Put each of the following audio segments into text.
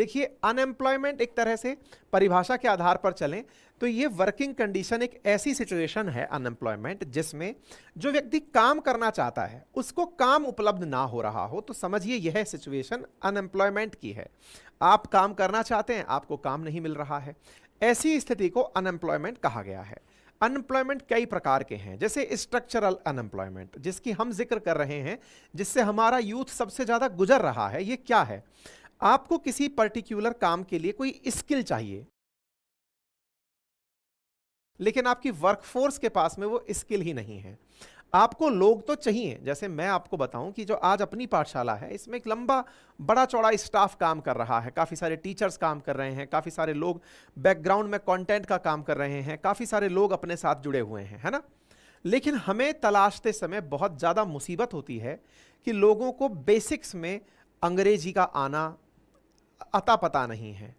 देखिए, अनएम्प्लॉयमेंट एक तरह से परिभाषा के आधार पर चलें तो ये वर्किंग कंडीशन एक ऐसी सिचुएशन है अनएम्प्लॉयमेंट जिसमें जो व्यक्ति काम करना चाहता है उसको काम उपलब्ध ना हो रहा हो। तो समझिए यह सिचुएशन अनएम्प्लॉयमेंट की है। आप काम करना चाहते हैं, आपको काम नहीं मिल रहा है, ऐसी स्थिति को अनएम्प्लॉयमेंट कहा गया है। अनएम्प्लॉयमेंट कई प्रकार के हैं, जैसे स्ट्रक्चरल अनएम्प्लॉयमेंट जिसकी हम जिक्र कर रहे हैं, जिससे हमारा यूथ सबसे ज्यादा गुजर रहा है। ये क्या है? आपको किसी पर्टिकुलर काम के लिए कोई स्किल चाहिए, लेकिन आपकी वर्कफोर्स के पास में वो स्किल ही नहीं है। आपको लोग तो चाहिए। जैसे मैं आपको बताऊं कि जो आज अपनी पाठशाला है इसमें एक लंबा बड़ा चौड़ा स्टाफ काम कर रहा है, काफ़ी सारे टीचर्स काम कर रहे हैं, काफ़ी सारे लोग बैकग्राउंड में कंटेंट का काम कर रहे हैं, काफ़ी सारे लोग अपने साथ जुड़े हुए हैं, है ना। लेकिन हमें तलाशते समय बहुत ज़्यादा मुसीबत होती है कि लोगों को बेसिक्स में अंग्रेजी का आना अता पता नहीं है।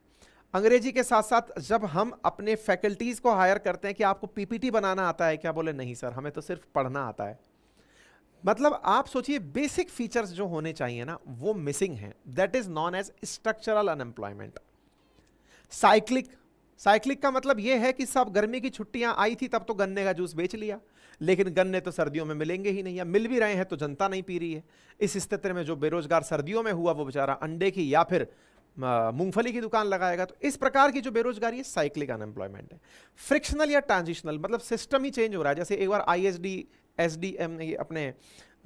अंग्रेजी के साथ साथ जब हम अपने फैकल्टीज को हायर करते हैं कि आपको पीपीटी बनाना आता है क्या, बोले नहीं सर हमें तो सिर्फ पढ़ना आता है। मतलब आप सोचिए बेसिक फीचर्स जो होने चाहिए ना वो मिसिंग है। That is known as structural unemployment. Cyclic का मतलब यह है कि सब गर्मी की छुट्टियां आई थी तब तो गन्ने का जूस बेच लिया, लेकिन गन्ने तो सर्दियों में मिलेंगे ही नहीं, या मिल भी रहे हैं तो जनता नहीं पी रही है। इस स्थिति में जो बेरोजगार सर्दियों में हुआ वो बेचारा अंडे की या फिर मूंगफली की दुकान लगाएगा। तो इस प्रकार की जो बेरोजगारी है साइक्लिक अनएम्प्लॉयमेंट है। फ्रिक्शनल या ट्रांजिशनल मतलब सिस्टम ही चेंज हो रहा है। जैसे एक बार आईएसडी एसडीएम अपने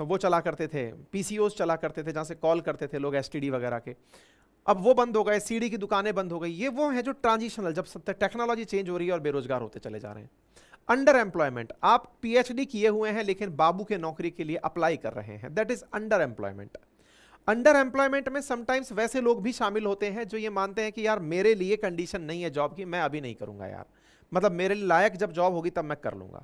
वो चला करते थे, पीसीओस चला करते थे जहां से कॉल करते थे लोग एसटीडी वगैरह के, अब वो बंद हो गए, सीडी की दुकानें बंद हो गई। ये वो है जो ट्रांजिशनल, जब टेक्नोलॉजी चेंज हो रही है और बेरोजगार होते चले जा रहे हैं। अंडर एम्प्लॉयमेंट, आप पीएचडी किए हुए हैं लेकिन बाबू के नौकरी के लिए अप्लाई कर रहे हैं, that is under employment. Under employment में समटाइम्स वैसे लोग भी शामिल होते हैं जो ये मानते हैं कि यार मेरे लिए कंडीशन नहीं है जॉब की, मैं अभी नहीं करूंगा यार, मतलब मेरे लायक जब जॉब होगी तब मैं कर लूंगा।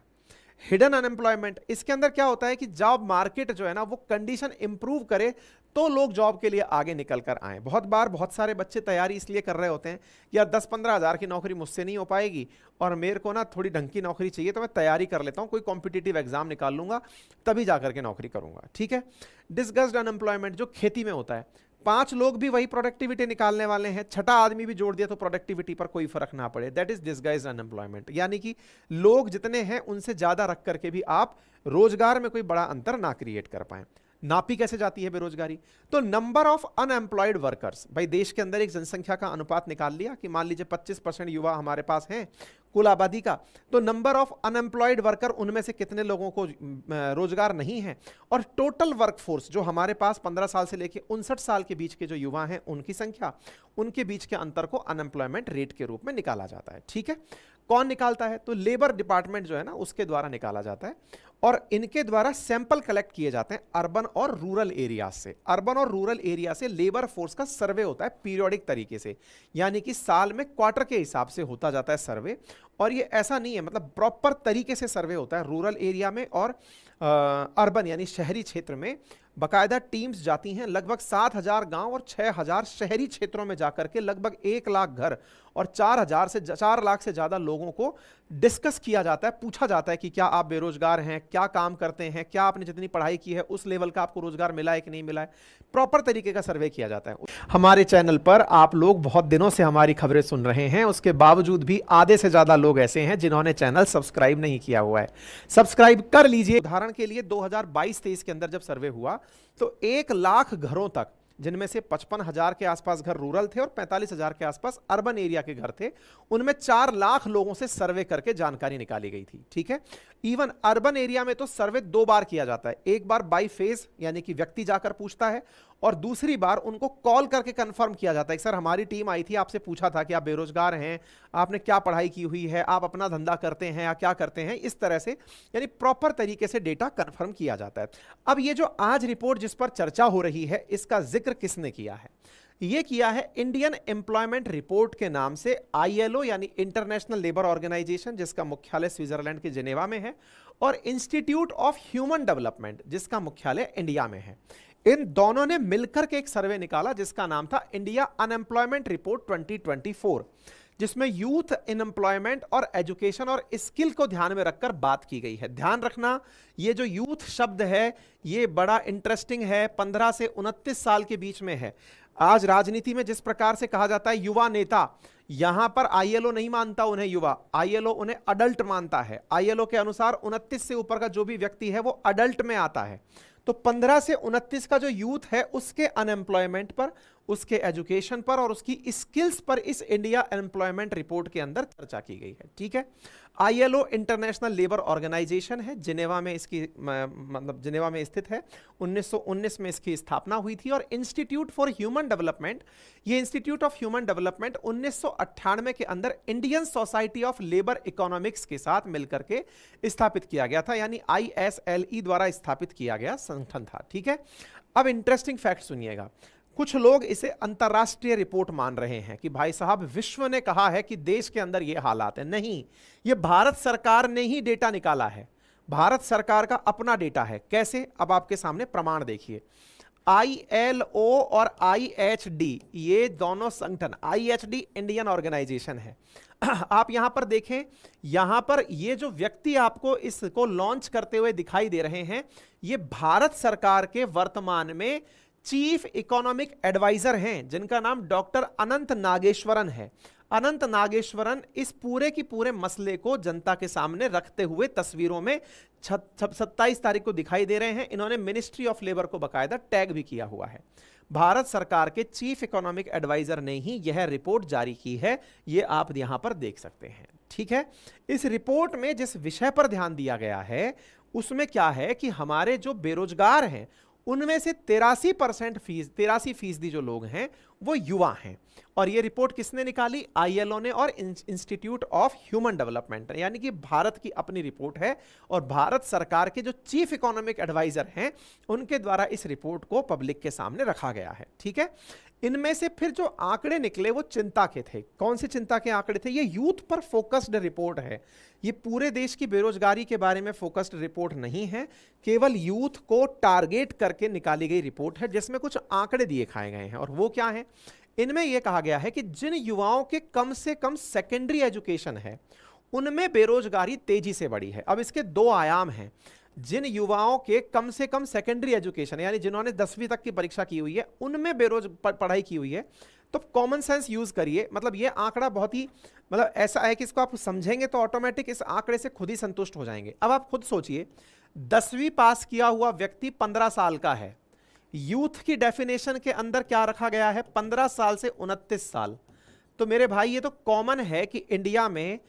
हिडन अनएम्प्लॉयमेंट, इसके अंदर क्या होता है कि जॉब मार्केट जो है ना वो कंडीशन इंप्रूव करे तो लोग जॉब के लिए आगे निकल कर आए। बहुत बार बहुत सारे बच्चे तैयारी इसलिए कर रहे होते हैं यार 10-15 हज़ार की नौकरी मुझसे नहीं हो पाएगी और मेरे को ना थोड़ी ढंग की नौकरी चाहिए, तो मैं तैयारी कर लेता हूं, कोई कॉम्पिटिटिव एग्जाम निकाल लूंगा तभी जाकर के नौकरी करूंगा, ठीक है। डिस्गस्ड अनएम्प्लॉयमेंट जो खेती में होता है, 5 लोग भी वही प्रोडक्टिविटी निकालने वाले हैं, छठा आदमी भी जोड़ दिया तो प्रोडक्टिविटी पर कोई फर्क ना पड़े, दैट इज डिस्गाइज्ड अनएम्प्लॉयमेंट। यानी कि लोग जितने हैं उनसे ज्यादा रख करके भी आप रोजगार में कोई बड़ा अंतर ना क्रिएट कर पाए। नापी कैसे जाती है बेरोजगारी? तो नंबर ऑफ अनएम्प्लॉयड वर्कर्स, भाई देश के अंदर एक जनसंख्या का अनुपात निकाल लिया कि मान लीजिए 25% युवा हमारे पास हैं कुल आबादी का, तो नंबर ऑफ अनएम्प्लॉयड वर्कर उनमें से कितने लोगों को रोजगार नहीं है, और टोटल वर्कफोर्स जो हमारे पास 15 साल से लेकर 59 साल के बीच के जो युवा हैं उनकी संख्या, उनके बीच के अंतर को अनएम्प्लॉयमेंट रेट के रूप में निकाला जाता है, ठीक है। कौन निकालता है? तो लेबर डिपार्टमेंट जो है ना उसके द्वारा निकाला जाता है, और इनके द्वारा सैंपल कलेक्ट किए जाते हैं अर्बन और रूरल एरिया से। अर्बन और रूरल एरिया से लेबर फोर्स का सर्वे होता है पीरियोडिक तरीके से, यानी कि साल में क्वार्टर के हिसाब से होता जाता है सर्वे। और ये ऐसा नहीं है, मतलब प्रॉपर तरीके से सर्वे होता है रूरल एरिया में और अर्बन यानी शहरी क्षेत्र में। बाकायदा टीम्स जाती हैं, लगभग 7,000 गांव और 6,000 शहरी क्षेत्रों में जाकर के लगभग 1 लाख घर और 4 लाख से ज्यादा लोगों को डिस्कस किया जाता है, पूछा जाता है कि क्या आप बेरोजगार हैं, क्या काम करते हैं, क्या आपने जितनी पढ़ाई की है उस लेवल का आपको रोजगार मिला है कि नहीं मिला है। प्रॉपर तरीके का सर्वे किया जाता है। हमारे चैनल पर आप लोग बहुत दिनों से हमारी खबरें सुन रहे हैं, उसके बावजूद भी आधे से ज्यादा लोग ऐसे हैं जिन्होंने चैनल सब्सक्राइब नहीं किया हुआ है। सब्सक्राइब कर लीजिए। उदाहरण के लिए 2022-23 के अंदर जब सर्वे हुआ तो 1 लाख घरों तक, जिनमें से 55,000 के आसपास घर रूरल थे और 45,000 के आसपास अर्बन एरिया के घर थे, उनमें 4 लाख लोगों से सर्वे करके जानकारी निकाली गई थी, ठीक है। इवन अर्बन एरिया में तो सर्वे 2 बार किया जाता है, एक बार बाय फेस यानी कि व्यक्ति जाकर पूछता है, और दूसरी बार उनको कॉल करके कंफर्म किया जाता है कि सर हमारी टीम आई थी, आपसे पूछा था कि आप बेरोजगार हैं, आपने क्या पढ़ाई की हुई है, आप अपना धंधा करते हैं या क्या करते हैं, इस तरह से यानी प्रॉपर तरीके से डेटा कंफर्म किया जाता है। अब ये जो आज रिपोर्ट जिस पर चर्चा हो रही है इसका जिक्र किसने किया है? ये किया है इंडियन एम्प्लॉयमेंट रिपोर्ट के नाम से आईएलओ यानी इंटरनेशनल लेबर ऑर्गेनाइजेशन, जिसका मुख्यालय स्विट्जरलैंड के जिनेवा में है, और इंस्टीट्यूट ऑफ ह्यूमन डेवलपमेंट जिसका मुख्यालय इंडिया में है। इन दोनों ने मिलकर के एक सर्वे निकाला जिसका नाम था इंडिया अनएम्प्लॉयमेंट रिपोर्ट 2024, जिसमें यूथ अनएम्प्लॉयमेंट और एजुकेशन और स्किल को ध्यान में रखकर बात की गई है। ध्यान रखना, ये जो यूथ शब्द है ये बड़ा इंटरेस्टिंग है, 15 से 29 साल के बीच में है। आज राजनीति में जिस प्रकार से कहा जाता है युवा नेता, यहां पर आईएलओ नहीं मानता उन्हें युवा, आईएलओ उन्हें अडल्ट मानता है। आईएलओ के अनुसार 29 से ऊपर का जो भी व्यक्ति है वो अडल्ट में आता है। तो 15 से 29 का जो यूथ है उसके अनएम्प्लॉयमेंट पर, उसके एजुकेशन पर और उसकी स्किल्स पर इस इंडिया एम्प्लॉयमेंट रिपोर्ट के अंदर चर्चा की गई है। ठीक है, आईएलओ इंटरनेशनल लेबर ऑर्गेनाइजेशन है, जिनेवा में इसकी मतलब जिनेवा में स्थित है। 1919 में इसकी स्थापना हुई थी। और इंस्टीट्यूट फॉर ह्यूमन डेवलपमेंट, ये इंस्टीट्यूट ऑफ ह्यूमन डेवलपमेंट 1998 के अंदर Indian society of labour economics के साथ मिलकर के स्थापित किया गया था, यानी ISLE द्वारा स्थापित किया गया संगठन था। ठीक है, अब इंटरेस्टिंग फैक्ट सुनिएगा। कुछ लोग इसे अंतरराष्ट्रीय रिपोर्ट मान रहे हैं कि भाई साहब विश्व ने कहा है कि देश के अंदर ये हालात है। नहीं, ये भारत सरकार ने ही डेटा निकाला है, भारत सरकार का अपना डेटा है। कैसे? अब आपके सामने प्रमाण देखिए। ILO और IHD, ये दोनों संगठन, IHD इंडियन ऑर्गेनाइजेशन है। आप यहां पर देखें, यहां पर ये जो व्यक्ति आपको इसको लॉन्च करते हुए दिखाई दे रहे हैं, ये भारत सरकार के वर्तमान में चीफ इकोनॉमिक एडवाइजर हैं, जिनका नाम डॉक्टर अनंत नागेश्वरन है। अनंत नागेश्वरन इस पूरे की पूरे मसले को जनता के सामने रखते हुए तस्वीरों में 27 तारीख को दिखाई दे रहे हैं। इन्होंने मिनिस्ट्री ऑफ लेबर को बाकायदा टैग भी किया हुआ है। भारत सरकार के चीफ इकोनॉमिक एडवाइजर ने ही यह रिपोर्ट जारी की है, ये आप यहां पर देख सकते हैं। ठीक है, इस रिपोर्ट में जिस विषय पर ध्यान दिया गया है उसमें क्या है कि हमारे जो बेरोजगार हैं उनमें से 83% जो लोग हैं वो युवा हैं। और ये रिपोर्ट किसने निकाली? आईएलओ ने और इंस्टीट्यूट ऑफ ह्यूमन डेवलपमेंट, यानी कि भारत की अपनी रिपोर्ट है और भारत सरकार के जो चीफ इकोनॉमिक एडवाइजर हैं उनके द्वारा इस रिपोर्ट को पब्लिक के सामने रखा गया है। ठीक है, इनमें से फिर जो आंकड़े निकले वो चिंता के थे। कौन से चिंता के आंकड़े थे? ये यूथ पर फोकस्ड रिपोर्ट है, ये पूरे देश की बेरोजगारी के बारे में फोकस्ड रिपोर्ट नहीं है, केवल यूथ को टारगेट करके निकाली गई रिपोर्ट है जिसमें कुछ आंकड़े दिए खाए गए हैं। और वो क्या है? इनमें यह कहा गया है कि जिन युवाओं के कम से कम सेकेंडरी एजुकेशन है उनमें बेरोजगारी तेजी से बढ़ी है। अब इसके दो आयाम हैं। जिन युवाओं के कम से कम सेकेंडरी एजुकेशन यानी जिन्होंने 10वीं तक की परीक्षा की हुई है उनमें पढ़ाई की हुई है, तो कॉमन सेंस यूज करिए। मतलब ये आंकड़ा बहुत ही मतलब ऐसा है कि इसको आप समझेंगे तो ऑटोमेटिक इस आंकड़े से खुद ही संतुष्ट हो जाएंगे। अब आप खुद सोचिए, 10वीं पास किया हुआ व्यक्ति 15 साल का है, यूथ की डेफिनेशन के अंदर क्या रखा गया है? 15 साल से 29 साल। तो मेरे भाई ये तो कॉमन है कि इंडिया में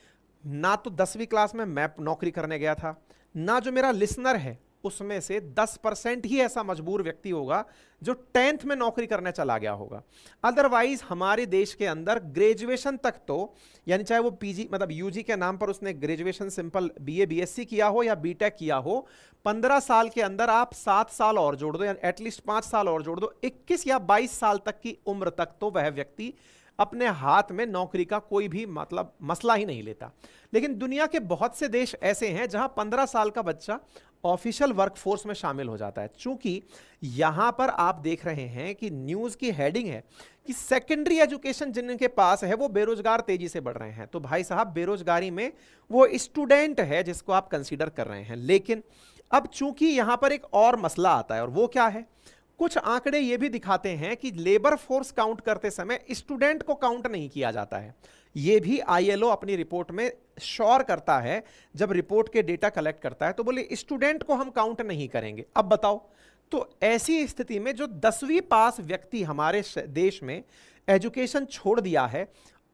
ना तो 10वीं क्लास में मैं नौकरी करने गया था, ना जो मेरा लिसनर है उसमें से 10% ही ऐसा मजबूर व्यक्ति होगा जो 10th में नौकरी करने चला गया होगा। अदरवाइज हमारे देश के अंदर ग्रेजुएशन तक तो, यानी चाहे वो पीजी मतलब यूजी के नाम पर उसने ग्रेजुएशन सिंपल बीए बीएससी किया हो या बीटेक किया हो, 15 साल के अंदर आप 7 साल और जोड़ दो, यानी एटलीस्ट 5 साल और जोड़ दो, 21 या 22 साल तक की उम्र तक तो वह व्यक्ति अपने हाथ में नौकरी का कोई भी मतलब मसला ही नहीं लेता। लेकिन दुनिया के बहुत से देश ऐसे हैं जहां 15 साल का बच्चा ऑफिशियल वर्कफोर्स में शामिल हो जाता है। चूंकि यहां पर आप देख रहे हैं कि न्यूज की हेडिंग है कि सेकेंडरी एजुकेशन जिनके पास है वो बेरोजगार तेजी से बढ़ रहे हैं। तो भाई साहब बेरोजगारी में वो स्टूडेंट है जिसको आप कंसीडर कर रहे हैं। लेकिन अब चूंकि यहां पर एक और मसला आता है, और वो क्या है? कुछ आंकड़े ये भी दिखाते हैं कि लेबर फोर्स काउंट करते समय स्टूडेंट को काउंट नहीं किया जाता है। ये भी आईएलओ अपनी रिपोर्ट में श्योर करता है, जब रिपोर्ट के डेटा कलेक्ट करता है तो बोले स्टूडेंट को हम काउंट नहीं करेंगे। अब बताओ, तो ऐसी स्थिति में जो 10वीं पास व्यक्ति हमारे देश में एजुकेशन छोड़ दिया है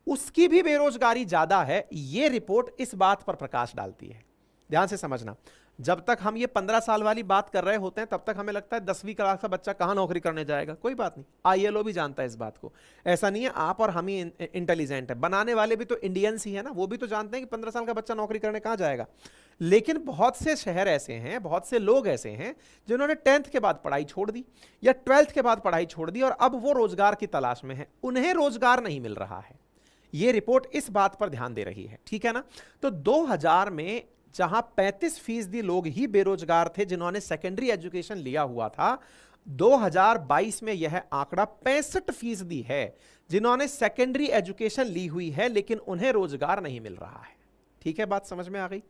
उसकी भी बेरोजगारी ज्यादा है। ये रिपोर्ट इस बात पर प्रकाश डालती है। ध्यान से समझना, जब तक हम ये 15 साल वाली बात कर रहे होते हैं तब तक हमें लगता है 10वीं क्लास का बच्चा कहां नौकरी करने जाएगा। कोई बात नहीं, आईएलओ भी जानता है इस बात को। ऐसा नहीं है आप और हम ही इंटेलिजेंट है, बनाने वाले भी तो इंडियंस ही है ना, वो भी तो जानते हैं कि 15 साल का बच्चा नौकरी करने कहां जाएगा। लेकिन बहुत से शहर ऐसे हैं, बहुत से लोग ऐसे हैं जिन्होंने 10th के बाद पढ़ाई छोड़ दी या 12th के बाद पढ़ाई छोड़ दी और अब वो रोजगार की तलाश में है, उन्हें रोजगार नहीं मिल रहा है। ये रिपोर्ट इस बात पर ध्यान दे रही है, ठीक है ना। तो 2000 में जहां 35% लोग ही बेरोजगार थे जिन्होंने सेकेंडरी एजुकेशन लिया हुआ था, 2022 में यह आंकड़ा 65% है जिन्होंने सेकेंडरी एजुकेशन ली हुई है लेकिन उन्हें रोजगार नहीं मिल रहा है। ठीक है, बात समझ में आ गई।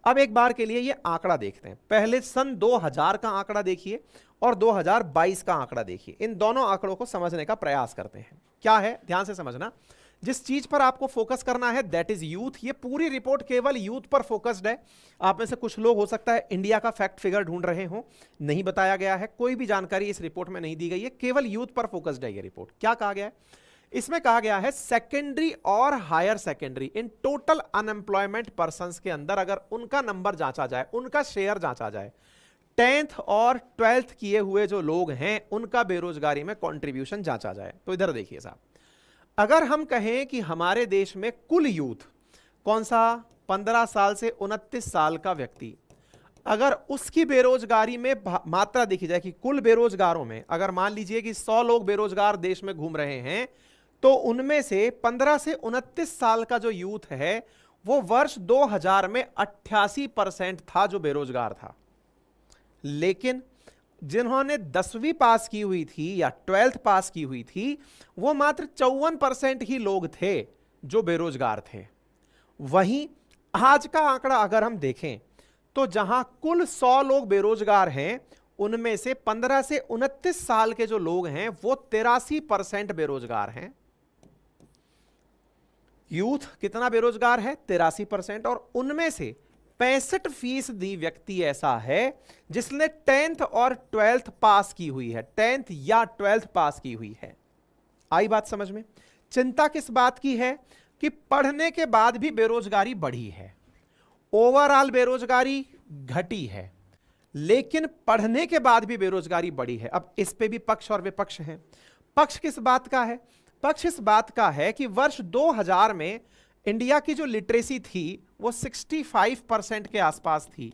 अब एक बार के लिए ये आंकड़ा देखते हैं। पहले सन 2000 का आंकड़ा देखिए और 2022 का आंकड़ा देखिए। इन दोनों आंकड़ों को समझने का प्रयास करते हैं। क्या है, ध्यान से समझना। जिस चीज पर आपको फोकस करना है दैट इज यूथ। ये पूरी रिपोर्ट केवल यूथ पर फोकस्ड है। आप में से कुछ लोग हो सकता है इंडिया का फैक्ट फिगर ढूंढ रहे हो, नहीं बताया गया है, कोई भी जानकारी इस रिपोर्ट में नहीं दी गई है, केवल यूथ पर फोकस्ड है ये रिपोर्ट। क्या कहा गया है इसमें? कहा गया है सेकेंडरी और higher secondary in total unemployment persons के अंदर अगर उनका नंबर जांचा जाए, उनका शेयर जांचा जाए, 10th और 12th किए हुए जो लोग हैं उनका बेरोजगारी में कंट्रीब्यूशन जांचा जाए, तो इधर देखिए साहब, अगर हम कहें कि हमारे देश में कुल यूथ कौन सा 15 साल से 29 साल का व्यक्ति, अगर उसकी बेरोजगारी में मात्रा देखी जाए कि कुल बेरोजगारों में अगर मान लीजिए कि 100 लोग बेरोजगार देश में घूम रहे हैं, तो उनमें से 15 से 29 साल का जो यूथ है वो वर्ष 2000 में 88% था जो बेरोजगार था। लेकिन जिन्होंने 10वीं पास की हुई थी या 12th पास की हुई थी वो मात्र 54% ही लोग थे जो बेरोजगार थे। वहीं आज का आंकड़ा अगर हम देखें तो जहां कुल 100 लोग बेरोजगार हैं उनमें से 15 से 29 साल के जो लोग हैं वो 83% बेरोजगार हैं। यूथ कितना बेरोजगार है? 83%। और उनमें से 65% व्यक्ति ऐसा है जिसने 10th और 12th पास की हुई है, 10th या 12th पास की हुई है। आई बात समझ में? चिंता किस बात की है कि पढ़ने के बाद भी बेरोजगारी बढ़ी है, ओवरऑल बेरोजगारी घटी है, लेकिन पढ़ने के बाद भी बेरोजगारी बढ़ी है। अब इस पे भी पक्ष और विपक्ष हैं। पक्ष किस बात का है? पक्ष इस बात का है कि वर्ष 2000 में इंडिया की जो लिटरेसी थी वो 65% के आसपास थी,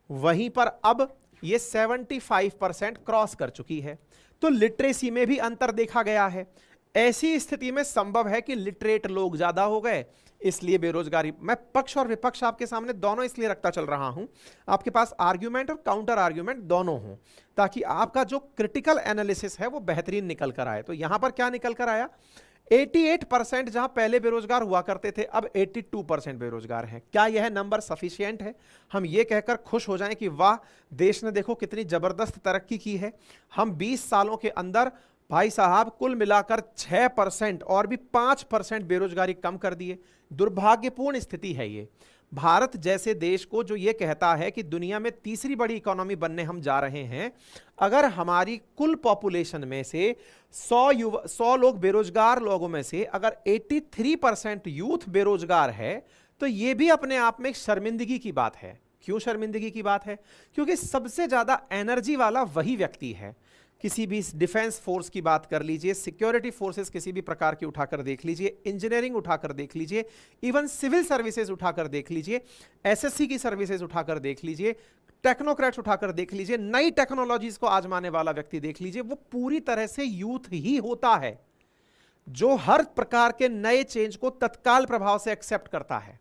वहीं पर अब ये 75% क्रॉस कर चुकी है। तो लिटरेसी में भी अंतर देखा गया है। ऐसी स्थिति में संभव है कि लिटरेट लोग ज्यादा हो गए, इसलिए बेरोजगारी। मैं पक्ष और विपक्ष आपके सामने दोनों इसलिए रखता चल रहा हूं, आपके पास आर्ग्यूमेंट और काउंटर आर्ग्यूमेंट दोनों हों, ताकि आपका जो क्रिटिकल एनालिसिस है वो बेहतरीन निकल कर आए। तो यहां पर क्या निकल कर आया? 88% जहां पहले बेरोजगार हुआ करते थे अब 82% बेरोजगार हैं। क्या यह नंबर सफिशिएंट है? हम ये कहकर खुश हो जाएं कि वाह देश ने देखो कितनी जबरदस्त तरक्की की है। हम 20 सालों के अंदर भाई साहब कुल मिलाकर 6% और भी 5% बेरोजगारी कम कर दिए। दुर्भाग्यपूर्ण स्थिति है ये। भारत जैसे देश को जो ये कहता है कि दुनिया में तीसरी बड़ी इकोनॉमी बनने हम जा रहे हैं, अगर हमारी कुल पॉपुलेशन में से 100 लोग बेरोजगार लोगों में से अगर 83% यूथ बेरोजगार है, तो ये भी अपने आप में एक शर्मिंदगी की बात है। क्यों शर्मिंदगी की बात है? क्योंकि सबसे ज्यादा एनर्जी वाला वही व्यक्ति है। किसी भी डिफेंस फोर्स की बात कर लीजिए, सिक्योरिटी फोर्सेस किसी भी प्रकार की उठाकर देख लीजिए, इंजीनियरिंग उठाकर देख लीजिए, इवन सिविल सर्विसेज उठाकर देख लीजिए, एसएससी की सर्विसेज उठाकर देख लीजिए, टेक्नोक्रेट्स उठाकर देख लीजिए, नई टेक्नोलॉजीज को आजमाने वाला व्यक्ति देख लीजिए, वो पूरी तरह से यूथ ही होता है जो हर प्रकार के नए चेंज को तत्काल प्रभाव से एक्सेप्ट करता है।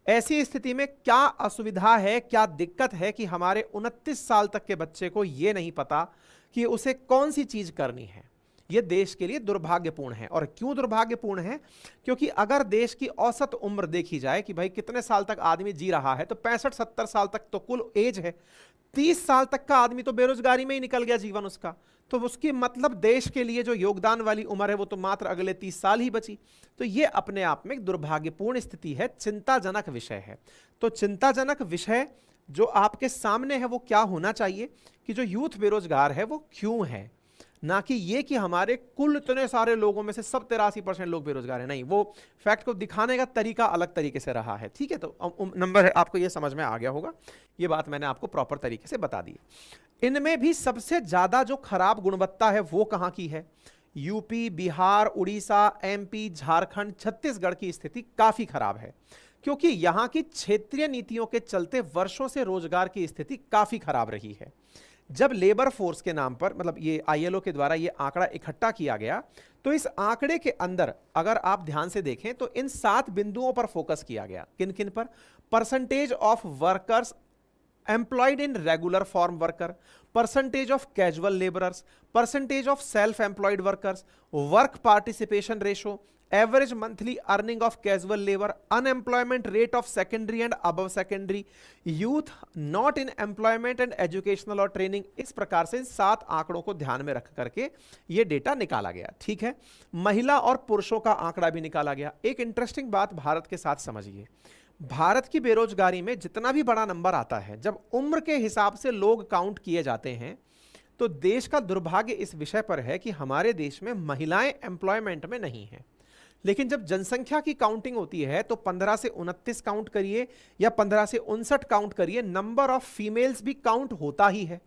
ऐसी स्थिति में क्या असुविधा है, क्या दिक्कत है कि हमारे 29 साल तक के बच्चे को यह नहीं पता कि उसे कौन सी चीज करनी है। यह देश के लिए दुर्भाग्यपूर्ण है। और क्यों दुर्भाग्यपूर्ण है? क्योंकि अगर देश की औसत उम्र देखी जाए कि भाई कितने साल तक आदमी जी रहा है, तो 65-70 साल तक तो कुल एज है। 30 साल तक का आदमी तो बेरोजगारी में ही निकल गया जीवन उसका, तो उसकी मतलब देश के लिए जो योगदान वाली उम्र है वो तो मात्र अगले 30 साल ही बची। तो ये अपने आप में एक दुर्भाग्यपूर्ण स्थिति है, चिंताजनक विषय है। तो चिंताजनक विषय जो आपके सामने है वो क्या होना चाहिए कि जो यूथ बेरोजगार है वो क्यों है, ना कि ये कि हमारे कुल इतने सारे लोगों में से सब 83% लोग बेरोजगार हैं। नहीं, वो फैक्ट को दिखाने का तरीका अलग तरीके से रहा है। ठीक है, तो नंबर आपको ये समझ में आ गया होगा, ये बात मैंने आपको प्रॉपर तरीके से बता दी। इनमें भी सबसे ज्यादा जो खराब गुणवत्ता है वो कहां की है? यूपी, बिहार, उड़ीसा, एमपी, झारखंड, छत्तीसगढ़ की स्थिति काफी खराब है, क्योंकि यहां की क्षेत्रीय नीतियों के चलते वर्षों से रोजगार की स्थिति काफी खराब रही है। जब लेबर फोर्स के नाम पर, मतलब ये आईएलओ के द्वारा ये आंकड़ा इकट्ठा किया गया, तो इस आंकड़े के अंदर अगर आप ध्यान से देखें तो इन 7 बिंदुओं पर फोकस किया गया। किन किन पर? Percentage of workers employed in regular form worker, percentage of casual laborers, percentage of self employed workers, work participation ratio, average monthly earning of casual labour, unemployment rate of secondary and above secondary, youth not in employment and educational और training. इस प्रकार से 7 आंकड़ों को ध्यान में रख करके यह डेटा निकाला गया। ठीक है, महिला और पुरुषों का आंकड़ा भी निकाला गया। एक इंटरेस्टिंग बात भारत के साथ समझिए, भारत की बेरोजगारी में जितना भी बड़ा नंबर आता है, जब उम्र के हिसाब से लोग काउंट किए जाते हैं, तो देश का दुर्भाग्य इस विषय पर है कि हमारे देश में महिलाएं एम्प्लॉयमेंट में नहीं हैं। लेकिन जब जनसंख्या की काउंटिंग होती है तो 15 से 29 काउंट करिए या 15 से 59 काउंट करिए, नंबर ऑफ फीमेल्स भी काउंट होता ही है।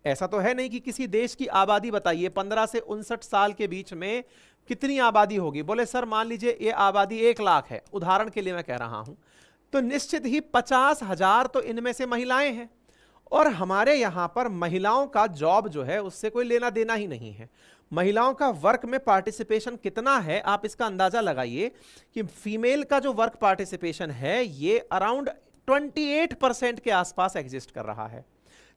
ऐसा तो है नहीं कि किसी देश की आबादी बताइए 15 से 59 साल के बीच में कितनी आबादी होगी, बोले सर मान लीजिए ये आबादी 1 लाख है, उदाहरण के लिए मैं कह रहा हूं, तो निश्चित ही 50,000 तो इनमें से महिलाएं हैं। और हमारे यहां पर महिलाओं का जॉब जो है उससे कोई लेना देना ही नहीं है। महिलाओं का वर्क में पार्टिसिपेशन कितना है आप इसका अंदाजा लगाइए कि फीमेल का जो वर्क पार्टिसिपेशन है ये अराउंड 28% के आसपास एग्जिस्ट कर रहा है।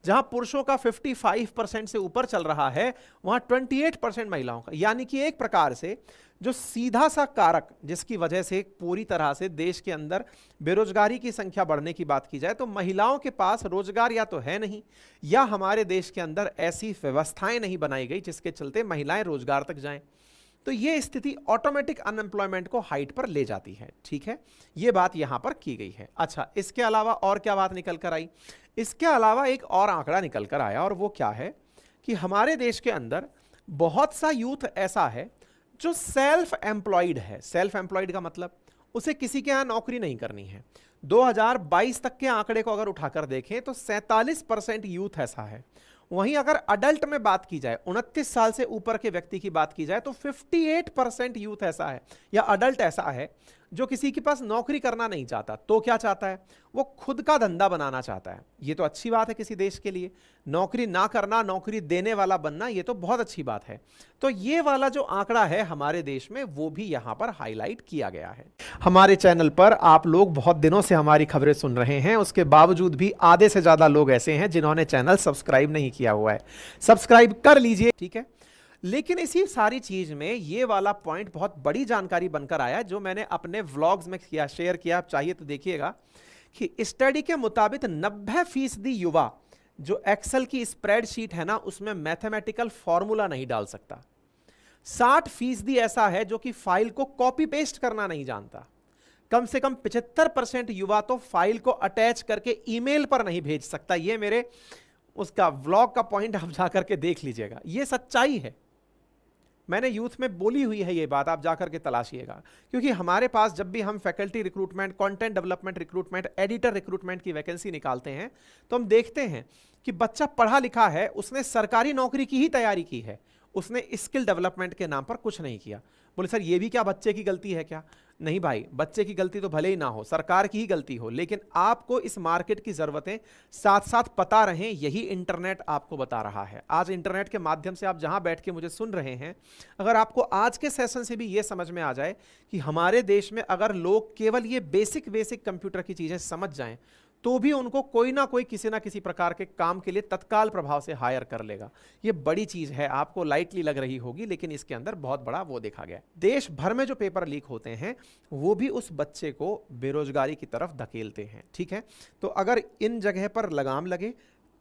जहां पुरुषों का 55% से ऊपर चल रहा है, वहां 28% महिलाओं का। यानी कि एक प्रकार से जो सीधा सा कारक जिसकी वजह से पूरी तरह से देश के अंदर बेरोजगारी की संख्या बढ़ने की बात की जाए, तो महिलाओं के पास रोजगार या तो है नहीं, या हमारे देश के अंदर ऐसी व्यवस्थाएं नहीं बनाई गई जिसके चलते महिलाएं रोजगार तक जाएं। तो ये स्थिति ऑटोमेटिक अनएम्प्लॉयमेंट को हाइट पर ले जाती है। ठीक है, ये बात यहां पर की गई है। अच्छा, इसके अलावा और क्या बात निकल कर आई? इसके अलावा एक और आंकड़ा निकल कर आया, और वो क्या है कि हमारे देश के अंदर बहुत सा यूथ ऐसा है जो सेल्फ एम्प्लॉयड है। सेल्फ एम्प्लॉयड का मतलब उसे किसी के यहां नौकरी नहीं करनी है। 2022 तक के आंकड़े को अगर उठाकर देखें तो 47% यूथ ऐसा है। वहीं अगर अडल्ट में बात की जाए, 29 साल से ऊपर के व्यक्ति की बात की जाए, तो 58% यूथ ऐसा है या अडल्ट ऐसा है जो किसी के पास नौकरी करना नहीं चाहता। तो क्या चाहता है? वो खुद का धंधा बनाना चाहता है। ये तो अच्छी बात है किसी देश के लिए, नौकरी ना करना, नौकरी देने वाला बनना, ये तो बहुत अच्छी बात है। तो ये वाला जो आंकड़ा है हमारे देश में, वो भी यहां पर हाईलाइट किया गया है। हमारे चैनल पर आप लोग बहुत दिनों से हमारी खबरें सुन रहे हैं, उसके बावजूद भी आधे से ज्यादा लोग ऐसे हैं जिन्होंने चैनल सब्सक्राइब नहीं किया हुआ है। सब्सक्राइब कर लीजिए, ठीक है। लेकिन इसी सारी चीज में ये वाला पॉइंट बहुत बड़ी जानकारी बनकर आया जो मैंने अपने व्लॉग्स में किया, शेयर किया, आप चाहिए तो देखिएगा कि स्टडी के मुताबिक 90% युवा जो एक्सेल की स्प्रेडशीट है ना उसमें मैथमेटिकल फॉर्मूला नहीं डाल सकता। 60% ऐसा है जो कि फाइल को कॉपी पेस्ट करना नहीं जानता। कम से कम 75% युवा तो फाइल को अटैच करके ईमेल पर नहीं भेज सकता। ये मेरे उसका व्लॉग का पॉइंट आप जाकर के देख लीजिएगा, ये सच्चाई है। मैंने यूथ में बोली हुई है ये बात, आप जाकर के तलाशिएगा। क्योंकि हमारे पास जब भी हम faculty recruitment, content development recruitment, editor recruitment की वैकेंसी निकालते हैं तो हम देखते हैं कि बच्चा पढ़ा लिखा है, उसने सरकारी नौकरी की ही तैयारी की है, उसने स्किल डेवलपमेंट के नाम पर कुछ नहीं किया। बोले सर ये भी क्या बच्चे की गलती है क्या? नहीं भाई, बच्चे की गलती तो भले ही ना हो, सरकार की ही गलती हो, लेकिन आपको इस मार्केट की जरूरतें साथ साथ पता रहें, यही इंटरनेट आपको बता रहा है। आज इंटरनेट के माध्यम से आप जहां बैठ के मुझे सुन रहे हैं, अगर आपको आज के सेशन से भी ये समझ में आ जाए कि हमारे देश में अगर लोग केवल ये बेसिक कंप्यूटर की चीजें समझ जाएं तो भी उनको कोई ना कोई किसी ना किसी प्रकार के काम के लिए तत्काल प्रभाव से हायर कर लेगा। ये बड़ी चीज है, आपको लाइटली लग रही होगी, लेकिन इसके अंदर बहुत बड़ा वो देखा गया। देश भर में जो पेपर लीक होते हैं वो भी उस बच्चे को बेरोजगारी की तरफ धकेलते हैं। ठीक है, तो अगर इन जगह पर लगाम लगे,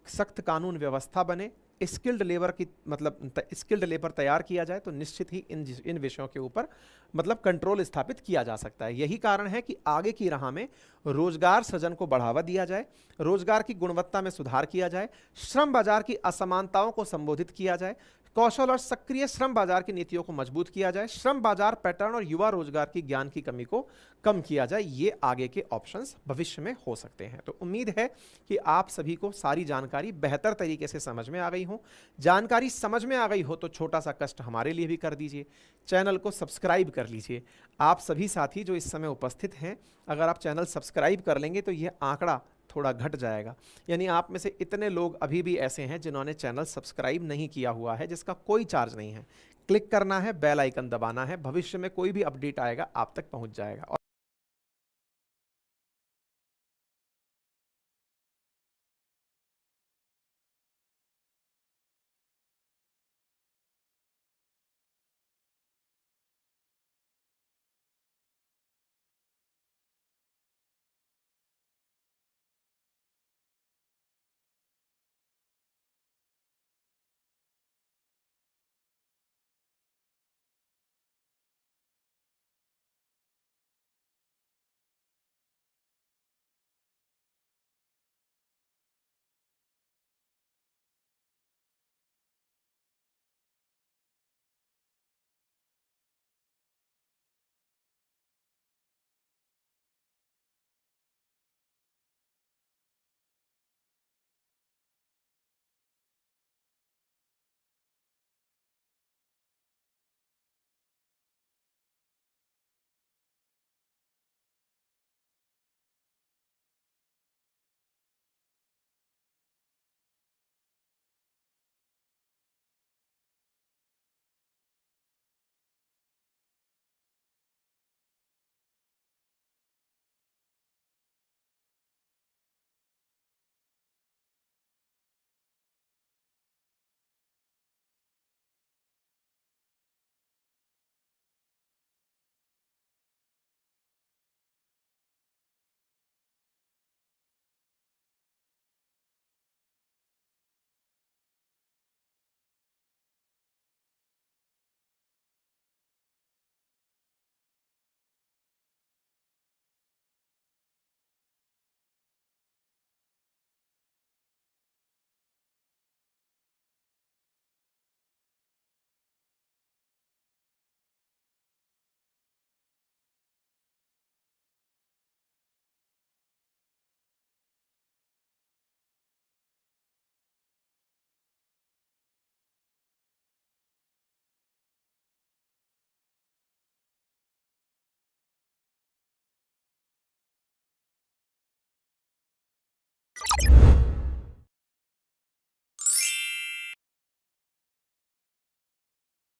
सख्त कानून व्यवस्था बने, स्किल्ड लेबर की मतलब स्किल्ड लेबर तैयार किया जाए, तो निश्चित ही इन विषयों के ऊपर मतलब कंट्रोल स्थापित किया जा सकता है। यही कारण है कि आगे की राह में रोजगार सृजन को बढ़ावा दिया जाए, रोजगार की गुणवत्ता में सुधार किया जाए, श्रम बाजार की असमानताओं को संबोधित किया जाए, कौशल और सक्रिय श्रम बाजार की नीतियों को मजबूत किया जाए, श्रम बाजार पैटर्न और युवा रोजगार की ज्ञान की कमी को कम किया जाए। ये आगे के ऑप्शंस भविष्य में हो सकते हैं। तो उम्मीद है कि आप सभी को सारी जानकारी बेहतर तरीके से समझ में आ गई हो। जानकारी समझ में आ गई हो तो छोटा सा कष्ट हमारे लिए भी कर दीजिए, चैनल को सब्सक्राइब कर लीजिए। आप सभी साथी जो इस समय उपस्थित हैं, अगर आप चैनल सब्सक्राइब कर लेंगे तो यह आंकड़ा थोड़ा घट जाएगा। यानी आप में से इतने लोग अभी भी ऐसे हैं जिन्होंने चैनल सब्सक्राइब नहीं किया हुआ है, जिसका कोई चार्ज नहीं है। क्लिक करना है, बेल आइकन दबाना है, भविष्य में कोई भी अपडेट आएगा आप तक पहुंच जाएगा।